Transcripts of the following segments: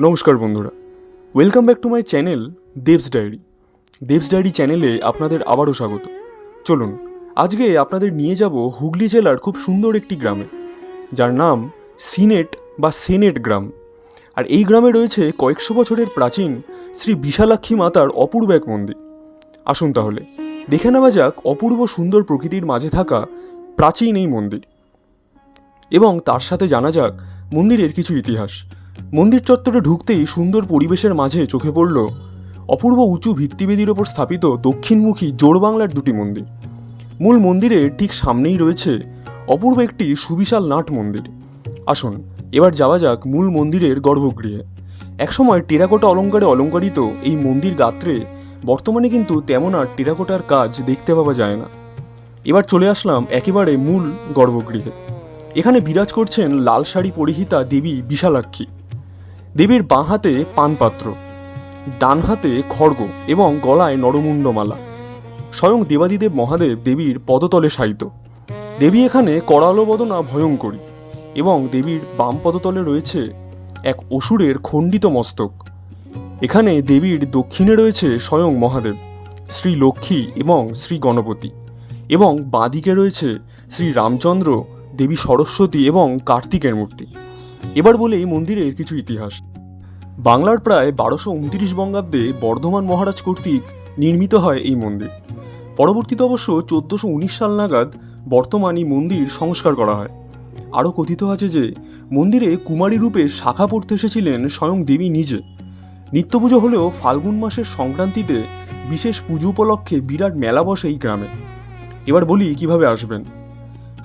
নমস্কার বন্ধুরা, welcome back to my channel Deb's diary চ্যানেলে আপনাদের আবারও স্বাগত। চলুন আজকে আপনাদের নিয়ে যাব হুগলি জেলার খুব সুন্দর একটি গ্রামে, যার নাম সেনেট গ্রাম। আর এই গ্রামে রয়েছে কয়েকশো বছরের প্রাচীন শ্রী বিশালাক্ষী মাতার অপূর্ব এক মন্দির। আসুন তাহলে দেখে নেওয়া যাক অপূর্ব সুন্দর প্রকৃতির মাঝে থাকা প্রাচীন এই মন্দির, এবং তার সাথে জানা যাক মন্দিরের কিছু ইতিহাস। মন্দির চত্বরে ঢুকতেই সুন্দর পরিবেশের মাঝে চোখে পড়ল অপূর্ব উঁচু ভিত্তিবেদির ওপর স্থাপিত দক্ষিণমুখী জোড়বাংলার দুটি মন্দির। মূল মন্দিরের ঠিক সামনেই রয়েছে অপূর্ব একটি সুবিশাল নাট মন্দির। আসুন এবার যাওয়া যাক মূল মন্দিরের গর্ভগৃহে। একসময় টেরাকোটা অলঙ্কারে অলঙ্কারিত এই মন্দির গাত্রে বর্তমানে কিন্তু তেমন আর টেরাকোটার কাজ দেখতে পাওয়া যায় না। এবার চলে আসলাম একেবারে মূল গর্ভগৃহে। এখানে বিরাজ করছেন লাল শাড়ি পরিহিতা দেবী বিশালাক্ষী। দেবীর বাঁ হাতে পানপাত্র, ডান হাতে খড়গ এবং গলায় নরমুণ্ডমালা। স্বয়ং দেবাদিদেব মহাদেব দেবীর পদতলে শায়িত। দেবী এখানে করালো বদনা ভয়ঙ্করী, এবং দেবীর বাম পদতলে রয়েছে এক অসুরের খণ্ডিত মস্তক। এখানে দেবীর দক্ষিণে রয়েছে স্বয়ং মহাদেব, শ্রী লক্ষ্মী এবং শ্রী গণপতি, এবং বাঁদিকে রয়েছে শ্রী রামচন্দ্র, দেবী সরস্বতী এবং কার্তিকের মূর্তি। এবার বলে এই মন্দিরের কিছু ইতিহাস। বাংলার প্রায় 1229 বঙ্গাব্দে বর্ধমান মহারাজ কর্তৃক নির্মিত হয় এই মন্দির। পরবর্তীতে অবশ্য 1419 সাল নাগাদ বর্তমান এই মন্দির সংস্কার করা হয়। আরও কথিত আছে যে মন্দিরে কুমারী রূপে শাখা পড়তে এসেছিলেন স্বয়ং দেবী নিজে। নিত্য পুজো হলেও ফাল্গুন মাসের সংক্রান্তিতে বিশেষ পুজো উপলক্ষে বিরাট মেলা বসে এই গ্রামে। এবার বলি কিভাবে আসবেন।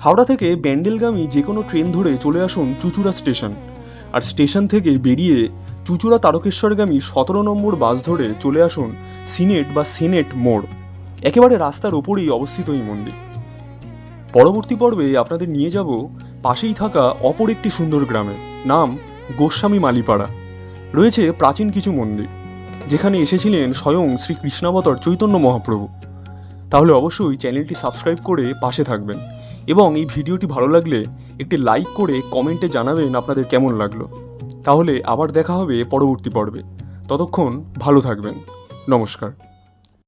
হাওড়া থেকে ব্যান্ডেলগামী যে কোনো ট্রেন ধরে চলে আসুন চুঁচুড়া স্টেশন, আর স্টেশন থেকে বেরিয়ে চুঁচুড়া তারকেশ্বরগামী 17 নম্বর বাস ধরে চলে আসুন সেনেট মোড়। একেবারে রাস্তার ওপরেই অবস্থিত এই মন্দির। পরবর্তী পর্বে আপনাদের নিয়ে যাব পাশেই থাকা অপর একটি সুন্দর গ্রামে, নাম গোস্বামী মালিপাড়া। রয়েছে প্রাচীন কিছু মন্দির, যেখানে এসেছিলেন স্বয়ং শ্রী কৃষ্ণাবতার চৈতন্য মহাপ্রভু। তাহলে অবশ্যই চ্যানেলটি সাবস্ক্রাইব করে পাশে থাকবেন, এবং এই ভিডিওটি ভালো লাগলে একটি লাইক করে কমেন্টে জানাবেন আপনাদের কেমন লাগলো। তাহলে আবার দেখা হবে পরবর্তী পর্বে। ততক্ষণ ভালো থাকবেন। নমস্কার।